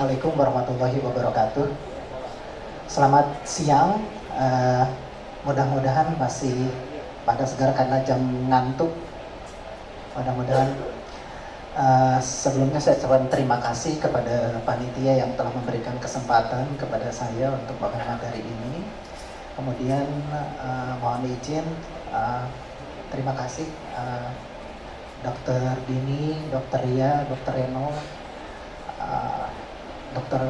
Assalamualaikum warahmatullahi wabarakatuh. Selamat siang. Mudah-mudahan masih pada segar karena jam ngantuk. Mudah-mudahan sebelumnya saya ucapkan terima kasih kepada panitia yang telah memberikan kesempatan kepada saya untuk bagian materi ini. Kemudian mohon izin, terima kasih Dr. Dini, Dr. Ria, Dr. Reno, Dr.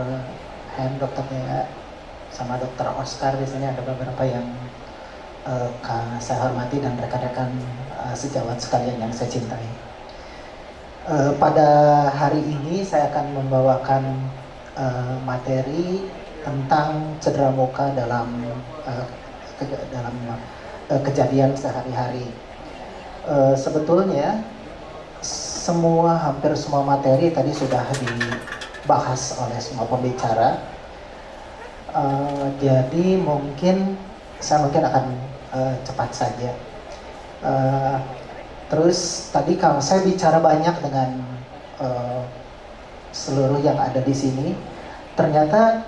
Hen, Dr. Dea, sama Dr. Oscar. Di sini ada beberapa yang saya hormati dan rekan-rekan sejawat sekalian yang saya cintai. Pada hari ini saya akan membawakan materi tentang cedera muka dalam kejadian sehari-hari. Sebetulnya hampir semua materi tadi sudah dibahas oleh semua pembicara. Jadi saya mungkin akan cepat saja. Terus tadi kalau saya bicara banyak dengan seluruh yang ada di sini, ternyata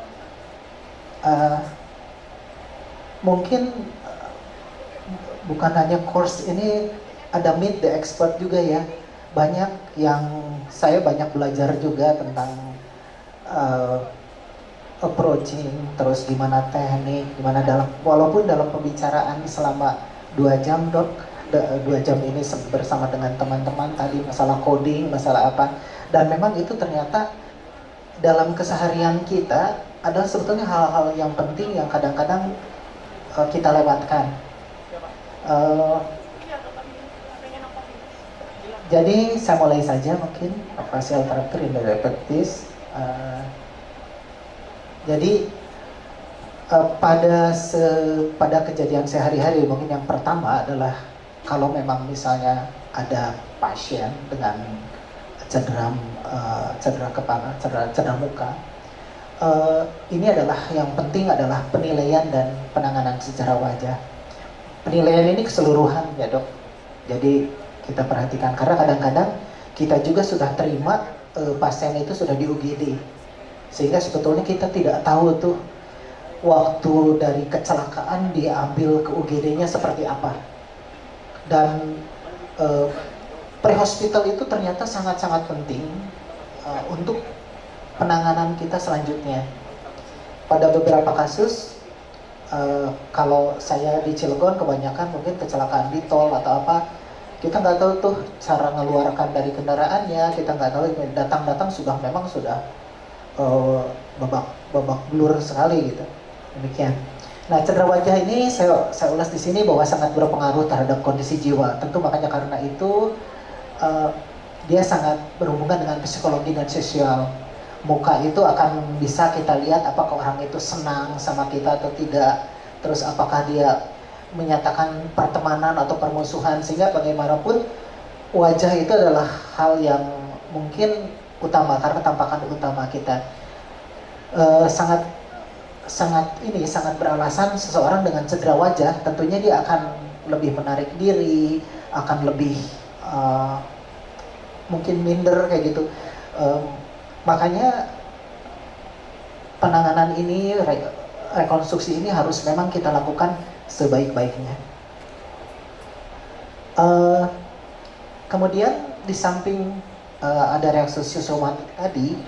mungkin bukan hanya course ini, ada meet the expert juga ya. Saya banyak belajar juga tentang approaching, terus gimana teknik, walaupun dalam pembicaraan selama 2 jam dok, 2 jam ini bersama dengan teman-teman tadi masalah coding, masalah apa, dan memang itu ternyata dalam keseharian kita adalah sebetulnya hal-hal yang penting yang kadang-kadang kita lewatkan. Jadi saya mulai saja mungkin facial therapy in the practice. Jadi pada kejadian sehari-hari mungkin yang pertama adalah kalau memang misalnya ada pasien dengan cedera kepala, cedera muka, ini adalah yang penting adalah penilaian dan penanganan secara wajah. Penilaian ini keseluruhan ya dok. Jadi kita perhatikan karena kadang-kadang kita juga sudah terima pasien itu sudah di UGD, sehingga sebetulnya kita tidak tahu tuh waktu dari kecelakaan diambil ke UGD-nya seperti apa. Dan pre-hospital itu ternyata sangat-sangat penting untuk penanganan kita selanjutnya. Pada beberapa kasus, kalau saya di Cilegon kebanyakan mungkin kecelakaan di tol atau apa, kita nggak tahu tuh cara ngeluarkan dari kendaraannya, kita nggak tahu, datang memang sudah babak belur sekali gitu. Demikian. Nah, cedera wajah ini saya ulas di sini bahwa sangat berpengaruh terhadap kondisi jiwa. Tentu makanya karena itu dia sangat berhubungan dengan psikologi dan sosial. Muka itu akan bisa kita lihat apakah orang itu senang sama kita atau tidak. Terus apakah dia menyatakan pertemanan atau permusuhan, sehingga bagaimanapun wajah itu adalah hal yang mungkin utama karena tampakan utama kita. Sangat beralasan seseorang dengan cedera wajah tentunya dia akan lebih menarik diri, akan lebih mungkin minder kayak gitu. Makanya penanganan ini, rekonstruksi ini harus memang kita lakukan sebaik-baiknya. Kemudian di samping ada reaksi psikosomatik tadi,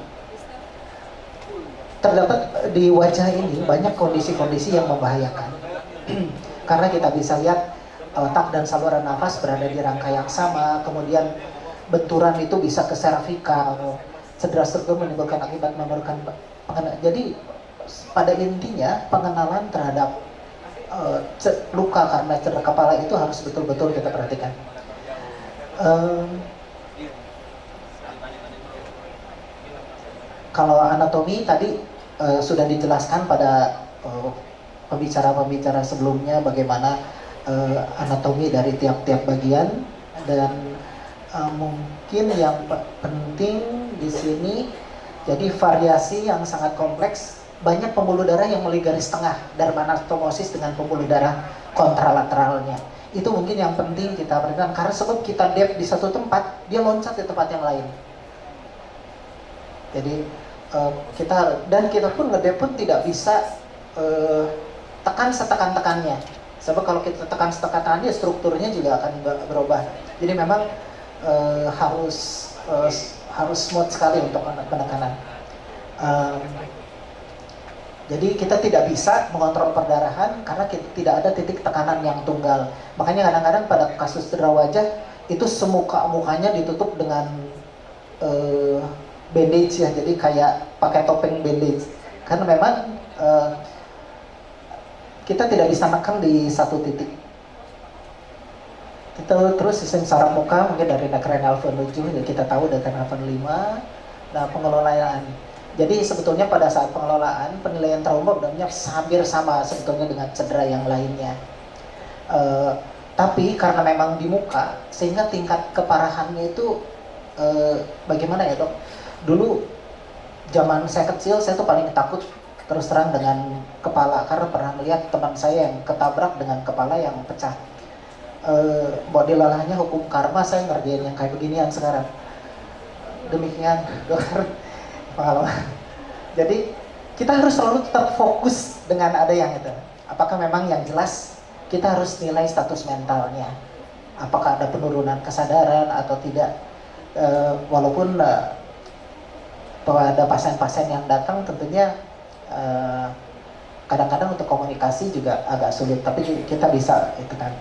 terdapat di wajah ini banyak kondisi-kondisi yang membahayakan. Karena kita bisa lihat otak dan saluran nafas berada di rangka yang sama, kemudian benturan itu bisa ke servikal, cedera struktur menimbulkan akibat memerlukan pengenalan. Jadi pada intinya pengenalan terhadap luka karena cedera kepala itu harus betul-betul kita perhatikan. Kalau anatomi tadi sudah dijelaskan pada pembicara-pembicara sebelumnya bagaimana anatomi dari tiap-tiap bagian, dan mungkin yang penting di sini jadi variasi yang sangat kompleks. Banyak pembuluh darah yang melalui garis tengah dermatostomosis dengan pembuluh darah kontralateralnya. Itu mungkin yang penting kita perhatikan, karena sebab kita dep di satu tempat, dia loncat di tempat yang lain. Jadi kita pun ngedep pun tidak bisa tekan setekan-tekannya. Sebab kalau kita tekan setekan-tekannya strukturnya juga akan berubah. Jadi memang harus smooth sekali untuk penekanan. Jadi kita tidak bisa mengontrol perdarahan karena tidak ada titik tekanan yang tunggal. Makanya kadang-kadang pada kasus cedera wajah itu mukanya ditutup dengan bandage ya, jadi kayak pakai topeng bandage. Karena memang kita tidak bisa menekan di satu titik. Kita terus sistem saraf muka mungkin dari cranial vein 7, ya kita tahu dari cranial vein 5. Nah, pengelolaan. Jadi sebetulnya pada saat pengelolaan, penilaian trauma sebenarnya hampir sama sebetulnya dengan cedera yang lainnya. Tapi karena memang di muka, sehingga tingkat keparahannya itu bagaimana ya dok? Dulu zaman saya kecil, saya tuh paling takut terus terang dengan kepala, karena pernah melihat teman saya yang ketabrak dengan kepala yang pecah. Buat dilalahnya hukum karma, saya ngerjain yang kayak beginian sekarang. Demikian dokter pengalaman. Jadi kita harus selalu tetap fokus dengan ada yang itu. Apakah memang yang jelas kita harus nilai status mentalnya, apakah ada penurunan kesadaran atau tidak. Walaupun bahwa ada pasien-pasien yang datang tentunya kadang-kadang untuk komunikasi juga agak sulit, tapi kita bisa itu kan.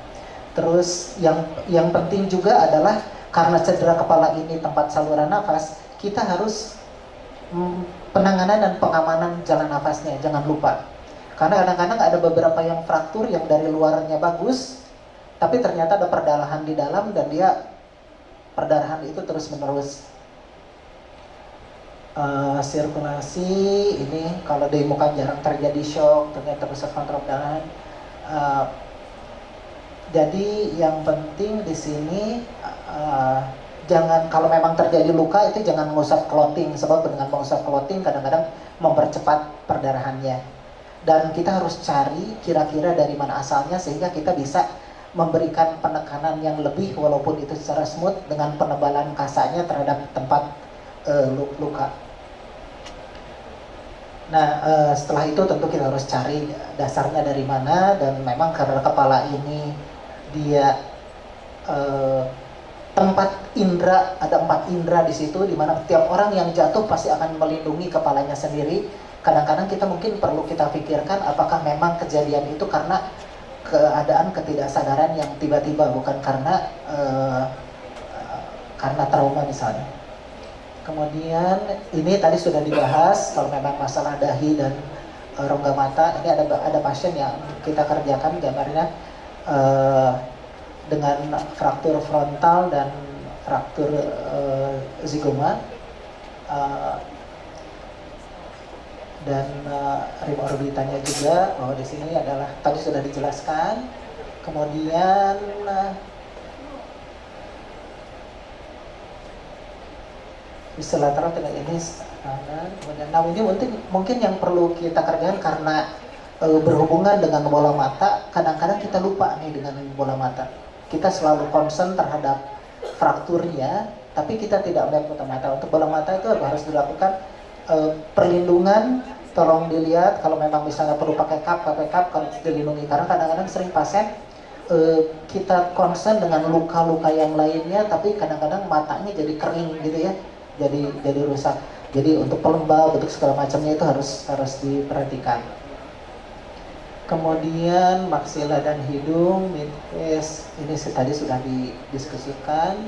Terus yang penting juga adalah karena cedera kepala ini tempat saluran nafas, kita harus penanganan dan pengamanan jalan nafasnya, jangan lupa. Karena kadang-kadang ada beberapa yang fraktur yang dari luarnya bagus, tapi ternyata ada perdarahan di dalam dan perdarahan itu terus menerus. Sirkulasi ini kalau di muka jarang terjadi shock, ternyata pusat kontrol perdarahan. Jadi yang penting di sini jangan, kalau memang terjadi luka itu jangan mengusap clotting, sebab dengan mengusap clotting kadang-kadang mempercepat perdarahannya. Dan kita harus cari kira-kira dari mana asalnya sehingga kita bisa memberikan penekanan yang lebih walaupun itu secara smooth dengan penebalan kasanya terhadap tempat luka. Nah setelah itu tentu kita harus cari dasarnya dari mana, dan memang karena kepala ini dia tempat indera, ada 4 indera di situ, di mana tiap orang yang jatuh pasti akan melindungi kepalanya sendiri. Kadang-kadang kita mungkin perlu kita pikirkan apakah memang kejadian itu karena keadaan ketidaksadaran yang tiba-tiba, bukan karena trauma misalnya. Kemudian ini tadi sudah dibahas kalau memang masalah dahi dan rongga mata. Ini ada pasien yang kita kerjakan gambarnya dengan fraktur frontal dan fraktur zigoma dan rim orbitanya juga. Bahwa di sini adalah tadi sudah dijelaskan. Kemudian bilateral tidak ini standar. Nah ini mungkin yang perlu kita kerjakan karena berhubungan dengan bola mata. Kadang-kadang kita lupa nih dengan bola mata. Kita selalu concern terhadap frakturnya, tapi kita tidak melihat bola mata. Untuk bola mata itu harus dilakukan perlindungan. Tolong dilihat kalau memang misalnya perlu pakai cup kalau dilindungi. Karena kadang-kadang sering pasien kita concern dengan luka-luka yang lainnya, tapi kadang-kadang matanya jadi kering gitu ya, jadi rusak. Jadi untuk pelembab, untuk segala macamnya itu harus diperhatikan. Kemudian maksila dan hidung, midface, ini tadi sudah didiskusikan.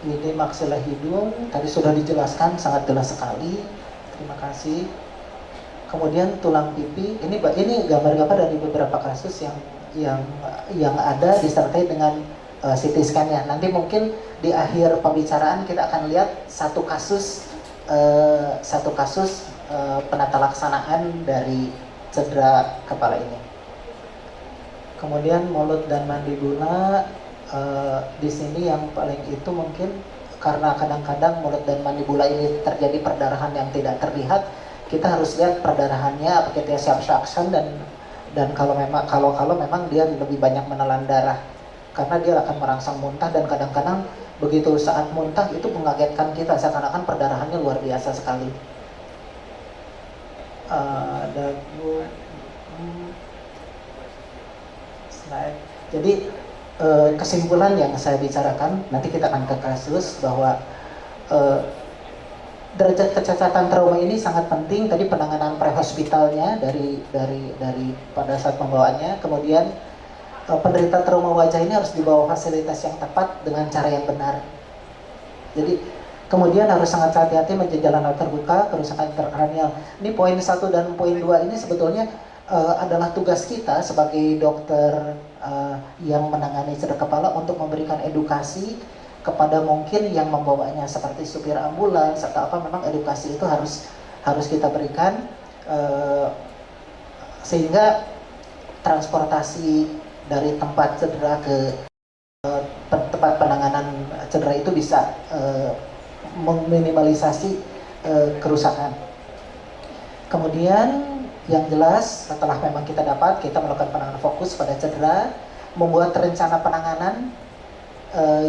Ini maksila hidung, tadi sudah dijelaskan, sangat jelas sekali. Terima kasih. Kemudian tulang pipi, ini gambar-gambar dari beberapa kasus yang ada disertai dengan CT scan-nya. Nanti mungkin di akhir pembicaraan kita akan lihat satu kasus penata laksanaan dari cedera kepala ini. Kemudian mulut dan mandibula, di sini yang paling itu mungkin karena kadang-kadang mulut dan mandibula ini terjadi perdarahan yang tidak terlihat, kita harus lihat perdarahannya apakah dia subsuction dan kalau memang dia lebih banyak menelan darah, karena dia akan merangsang muntah, dan kadang-kadang begitu saat muntah itu mengagetkan kita seakan-akan perdarahannya luar biasa sekali. Dagu slide. Jadi kesimpulan yang saya bicarakan, nanti kita akan ke kasus bahwa derajat kecacatan trauma ini sangat penting. Tadi penanganan prehospitalnya dari pada saat pembawaannya, kemudian penderita trauma wajah ini harus dibawa fasilitas yang tepat dengan cara yang benar. Jadi kemudian harus sangat hati-hati menjadi jalan terbuka, kerusakan interkranial. Ini poin 1 dan poin 2 ini sebetulnya adalah tugas kita sebagai dokter yang menangani cedera kepala untuk memberikan edukasi kepada mungkin yang membawanya seperti supir ambulans atau apa. Memang edukasi itu harus kita berikan sehingga transportasi dari tempat cedera ke tempat penanganan cedera itu bisa meminimalisasi kerusakan. Kemudian yang jelas setelah memang kita melakukan penanganan fokus pada cedera, membuat rencana penanganan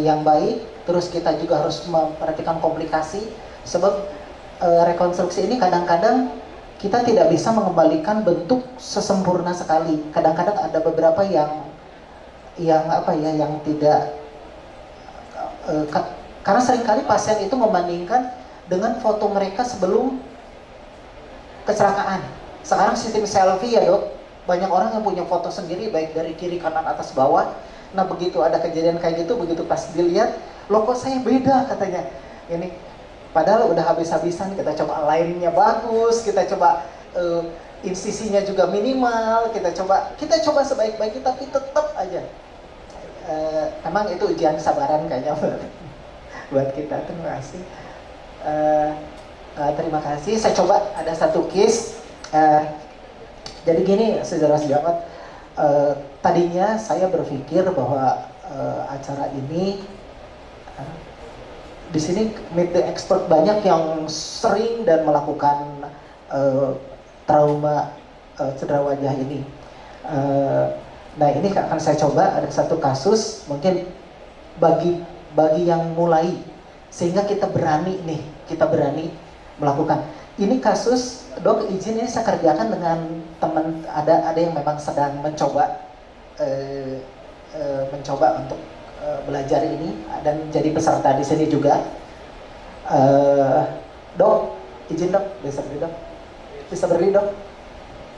yang baik, terus kita juga harus memperhatikan komplikasi, sebab rekonstruksi ini kadang-kadang kita tidak bisa mengembalikan bentuk sesempurna sekali. Kadang-kadang ada beberapa yang tidak karena seringkali pasien itu membandingkan dengan foto mereka sebelum kecelakaan. Sekarang sistem selfie ya dok, banyak orang yang punya foto sendiri baik dari kiri, kanan, atas, bawah. Nah begitu ada kejadian kayak gitu, begitu pas dilihat, loh kok saya beda katanya. Ini padahal udah habis-habisan, kita coba line-nya bagus, kita coba insisinya juga minimal, kita coba sebaik-baiknya, tapi tetap aja. Emang itu ujian kesabaran kayaknya buat kita. Terima kasih. Terima kasih. Saya coba ada satu case. Jadi gini, saudara sejawat, tadinya saya berpikir bahwa acara ini di sini meet the expert banyak yang sering dan melakukan trauma cedera wajah ini. Nah ini akan saya coba ada satu kasus mungkin bagi yang mulai, sehingga kita berani melakukan. Ini kasus, dok izin ini saya kerjakan dengan teman, ada yang memang sedang mencoba untuk belajar ini dan jadi peserta di sini juga. Dok, izin dok, bisa berdiri dok.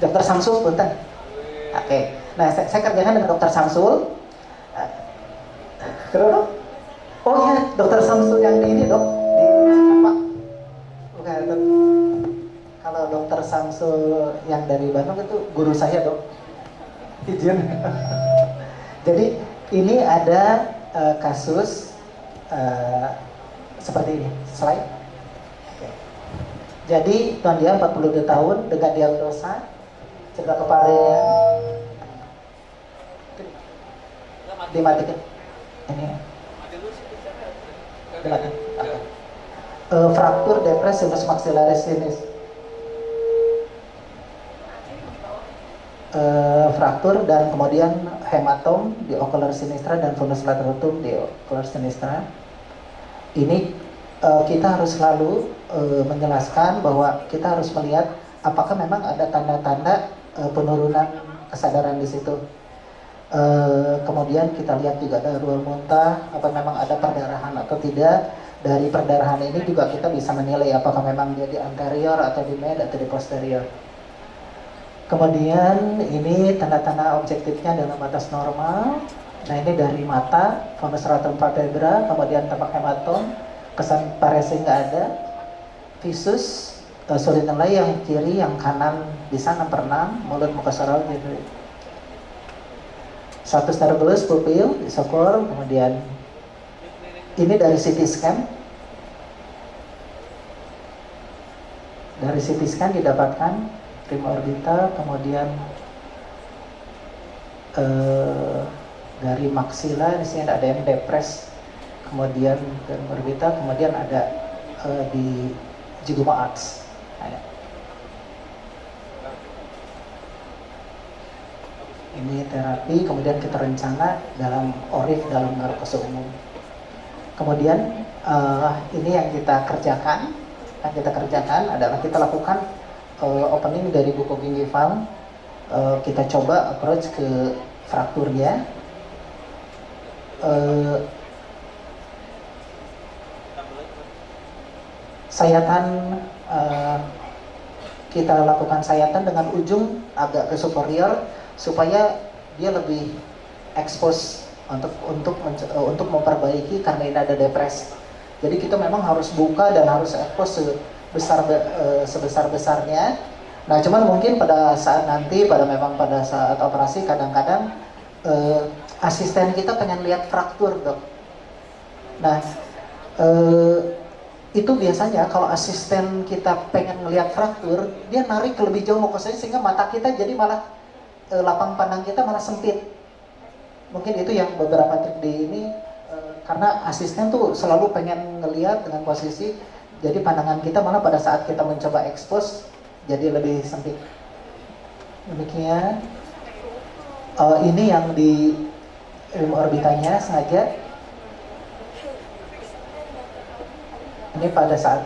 Dokter Samsul, punten. Oke. Nah, saya kerjakan dengan dokter Samsul. Terus dok? Oh iya, dokter Samsul yang di ini dok. Kalau dokter Samsul yang dari Bandung itu guru saya dok. Izin. Jadi ini ada kasus seperti ini. Slide. Oke. Jadi tuan dia 42 tahun dengan diagnosa cedera kepalanya dimatikan. Ini ya. Dimatikan. Fraktur depres sinus maxillaris sinus. Fraktur dan kemudian hematom di ocular sinistra dan fundus laterotum di ocular sinistra. Ini kita harus selalu menjelaskan bahwa kita harus melihat apakah memang ada tanda-tanda penurunan kesadaran di situ. Kemudian kita lihat juga ada ruang muntah, apa memang ada perdarahan atau tidak. Dari perdarahan ini juga kita bisa menilai apakah memang dia di anterior atau di med atau di posterior. Kemudian ini tanda-tanda objektifnya dalam batas normal. Nah ini dari mata, fundus stratum palpebra, kemudian tampak hematom, kesan paresi nggak ada, visus, sulit nilai yang kiri, yang kanan bisa 6/6, mulut mukosoral gitu. Satu stereobulus pupil, isokor, kemudian ini dari CT scan. Dari CT scan didapatkan prima orbita, kemudian dari maksila di sini ada yang depres, kemudian prima orbita, kemudian ada di jiguma arts. Ini terapi, kemudian kita rencana dalam ORIF, dalam narkose umum. Kemudian ini yang kita kerjakan adalah kita lakukan opening dari buku gingival, kita coba approach ke frakturnya. Sayatan, kita lakukan sayatan dengan ujung agak ke superior supaya dia lebih expose untuk memperbaiki karena ini ada depres. Jadi kita memang harus buka dan harus expose sebesar-besarnya. Nah, cuman mungkin pada saat pada saat operasi kadang-kadang asisten kita pengen lihat fraktur, dok. Nah, itu biasanya kalau asisten kita pengen ngelihat fraktur, dia narik ke lebih jauh muka saya sehingga mata kita jadi malah lapang pandang kita malah sempit. Mungkin itu yang beberapa trik di ini, karena asisten tuh selalu pengen ngelihat dengan posisi, jadi pandangan kita malah pada saat kita mencoba expose jadi lebih sempit. Demikian. Ini yang di rim orbitanya sengaja. Ini pada saat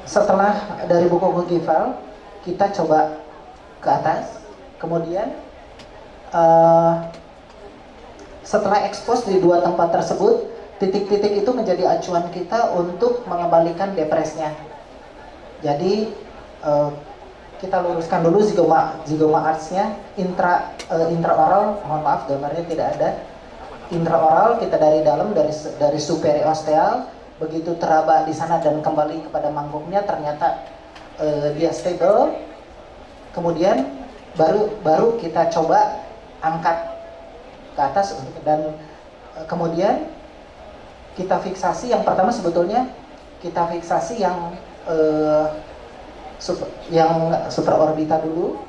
setelah dari buku gingival kita coba ke atas, kemudian setelah expose di dua tempat tersebut, titik-titik itu menjadi acuan kita untuk mengembalikan depresnya. Jadi kita luruskan dulu zigoma arch-nya, intraoral, mohon maaf gambarnya tidak ada. Intraoral kita dari dalam, dari superiosteal, begitu teraba di sana dan kembali kepada mangkuknya ternyata dia stable. Kemudian baru kita coba angkat ke atas dan kemudian kita fiksasi. Yang pertama sebetulnya kita fiksasi yang supraorbita dulu,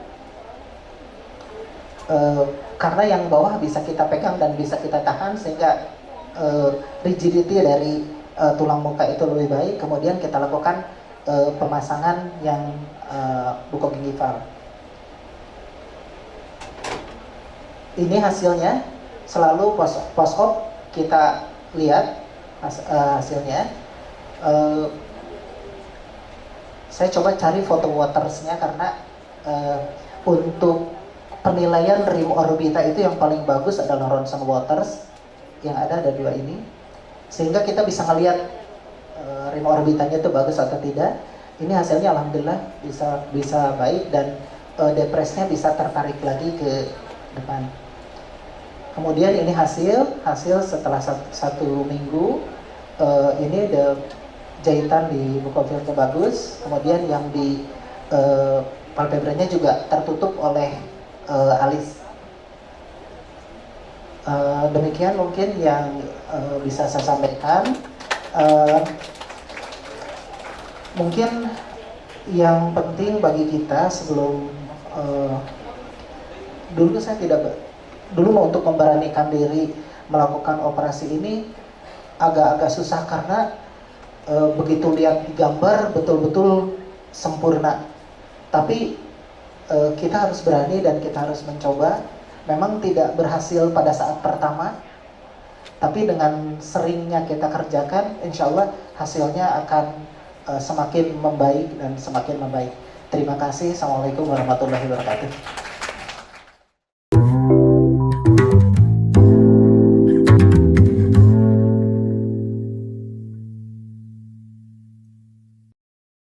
karena yang bawah bisa kita pegang dan bisa kita tahan sehingga rigidity dari tulang muka itu lebih baik. Kemudian kita lakukan pemasangan yang buku gingival. Ini hasilnya, selalu post-op kita lihat hasilnya. Saya coba cari foto watersnya karena untuk penilaian rim orbita itu yang paling bagus adalah Ronson Waters. Yang ada dua ini, sehingga kita bisa melihat rim orbitanya itu bagus atau tidak. Ini hasilnya alhamdulillah bisa baik dan depresnya bisa tertarik lagi ke depan. Kemudian ini hasil setelah satu minggu, ini jahitan di bukovilnya bagus. Kemudian yang di palpebranya juga tertutup oleh alis. Demikian mungkin yang bisa saya sampaikan. Mungkin yang penting bagi kita sebelum dulu untuk memberanikan diri melakukan operasi ini agak-agak susah karena begitu lihat di gambar betul-betul sempurna. Tapi kita harus berani dan kita harus mencoba. Memang tidak berhasil pada saat pertama, tapi dengan seringnya kita kerjakan, insya Allah hasilnya akan semakin membaik dan semakin membaik. Terima kasih. Assalamualaikum warahmatullahi wabarakatuh.